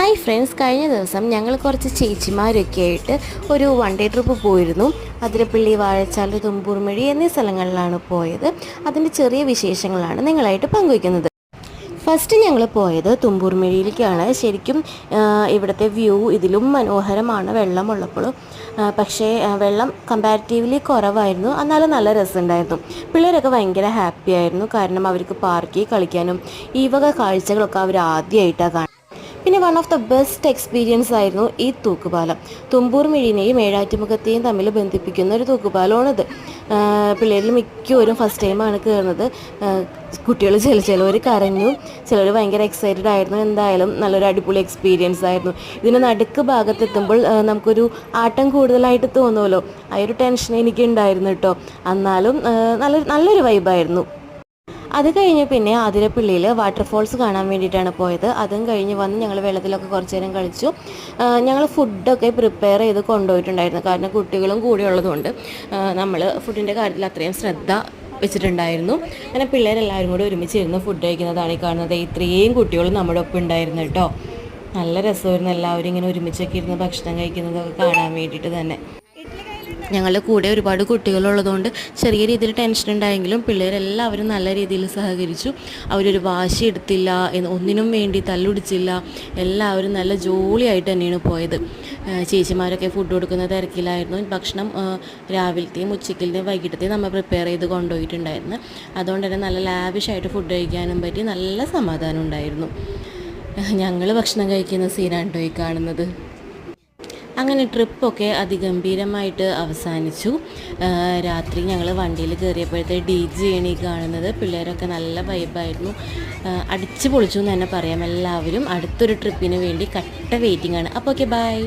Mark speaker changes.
Speaker 1: Hi friends, കഴിഞ്ഞ ദിവസം ഞങ്ങൾ കുറച്ച് ചേച്ചിമാരൊക്കെ ആയിട്ട് ഒരു വൺ ഡേ ട്രിപ്പ് പോയിരുന്നു. അതിരപ്പള്ളി, വാഴച്ചാൽ, തുമ്പൂർമഴി എന്നീ സ്ഥലങ്ങളിലാണ് പോയത്. അതിൻ്റെ ചെറിയ വിശേഷങ്ങളാണ് നിങ്ങളായിട്ട് പങ്കുവയ്ക്കുന്നത്. ഫസ്റ്റ് ഞങ്ങൾ പോയത് തുമ്പൂർമഴിയിലേക്കാണ്. ശരിക്കും ഇവിടുത്തെ വ്യൂ ഇതിലും മനോഹരമാണ് വെള്ളമുള്ളപ്പോൾ. പക്ഷേ വെള്ളം കമ്പാരിറ്റീവ്ലി കുറവായിരുന്നു, എന്നാലും നല്ല രസമുണ്ടായിരുന്നു. പിള്ളേരൊക്കെ ഭയങ്കര ഹാപ്പി ആയിരുന്നു, കാരണം അവർക്ക് പാർക്കിൽ കളിക്കാനും ഈ വക കാഴ്ചകളൊക്കെ അവർ ആദ്യമായിട്ടാണ് കാണുന്നത്. പിന്നെ one of the best experience ആയിരുന്നു ഈ തൂക്കുപാലം. തുമ്പൂർമഴിനെയും ഏഴാറ്റുമുഖത്തെയും തമ്മിൽ ബന്ധിപ്പിക്കുന്ന ഒരു തൂക്കുപാലമാണിത്. പിള്ളേരിൽ മിക്കവരും ഫസ്റ്റ് ടൈമാണ് കയറുന്നത്. കുട്ടികൾ ചിലർ കരഞ്ഞു, ചിലർ ഭയങ്കര എക്സൈറ്റഡ് ആയിരുന്നു. എന്തായാലും നല്ലൊരു അടിപൊളി എക്സ്പീരിയൻസ് ആയിരുന്നു. ഇതിന് നടുക്ക് ഭാഗത്തെത്തുമ്പോൾ നമുക്കൊരു ആട്ടം കൂടുതലായിട്ട് തോന്നുമല്ലോ, ആ ഒരു ടെൻഷൻ എനിക്കുണ്ടായിരുന്നു കേട്ടോ. എന്നാലും നല്ലൊരു വൈബായിരുന്നു. അത് കഴിഞ്ഞ് പിന്നെ ആതിരപ്പള്ളിയിൽ വാട്ടർഫോൾസ് കാണാൻ വേണ്ടിയിട്ടാണ് പോയത്. അതും കഴിഞ്ഞ് വന്ന് ഞങ്ങൾ വെള്ളത്തിലൊക്കെ കുറച്ച് നേരം കളിച്ചു. ഞങ്ങൾ ഫുഡൊക്കെ പ്രിപ്പയർ ചെയ്ത് കൊണ്ടുപോയിട്ടുണ്ടായിരുന്നു, കാരണം കുട്ടികളും കൂടെ ഉള്ളതുകൊണ്ട് നമ്മൾ ഫുഡിൻ്റെ കാര്യത്തിൽ അത്രയും ശ്രദ്ധ വെച്ചിട്ടുണ്ടായിരുന്നു. അങ്ങനെ പിള്ളേരെല്ലാവരും കൂടി ഒരുമിച്ചിരുന്ന് ഫുഡ് കഴിക്കുന്നതാണ് ഈ കാണുന്നത്. ഇത്രയും കുട്ടികളും നമ്മുടെ ഒപ്പം ഉണ്ടായിരുന്നു കേട്ടോ. നല്ല രസമായിരുന്നു എല്ലാവരും ഇങ്ങനെ ഒരുമിച്ചൊക്കെ ഇരുന്ന് ഭക്ഷണം കഴിക്കുന്നതൊക്കെ കാണാൻ വേണ്ടിയിട്ട് തന്നെ. ഞങ്ങളുടെ കൂടെ ഒരുപാട് കുട്ടികളുള്ളതുകൊണ്ട് ചെറിയ രീതിയിൽ ടെൻഷൻ ഉണ്ടായെങ്കിലും പിള്ളേരെല്ലാവരും നല്ല രീതിയിൽ സഹകരിച്ചു. അവരൊരു വാശി എടുത്തില്ല, ഒന്നിനും വേണ്ടി തല്ലുടിച്ചില്ല. എല്ലാവരും നല്ല ജോളിയായിട്ട് തന്നെയാണ് പോയത്. ചേച്ചിമാരൊക്കെ ഫുഡ് കൊടുക്കുന്ന തിരക്കിലായിരുന്നു. ഭക്ഷണം രാവിലത്തെയും ഉച്ചക്കലത്തെയും വൈകിട്ടത്തെയും നമ്മൾ പ്രിപ്പയർ ചെയ്ത് കൊണ്ടുപോയിട്ടുണ്ടായിരുന്നു. അതുകൊണ്ട് തന്നെ നല്ല ലാവിഷായിട്ട് ഫുഡ് കഴിക്കാനും പറ്റി, നല്ല സമാധാനം ഉണ്ടായിരുന്നു. ഞങ്ങൾ ഭക്ഷണം കഴിക്കുന്ന സീനാണ് കേട്ടോ ഈ കാണുന്നത്. അങ്ങനെ ട്രിപ്പൊക്കെ അതിഗംഭീരമായിട്ട് അവസാനിച്ചു. രാത്രി ഞങ്ങൾ വണ്ടിയിൽ കയറിയപ്പോഴത്തെ DJ ആണ് ഈ കാണുന്നത്. പിള്ളേരൊക്കെ നല്ല വൈബായിരുന്നു, അടിച്ചു പൊളിച്ചു എന്ന് തന്നെ പറയാം. എല്ലാവരും അടുത്തൊരു ട്രിപ്പിന് വേണ്ടി കട്ട വെയിറ്റിംഗ് ആണ്. അപ്പോൾ ഓക്കെ, ബൈ.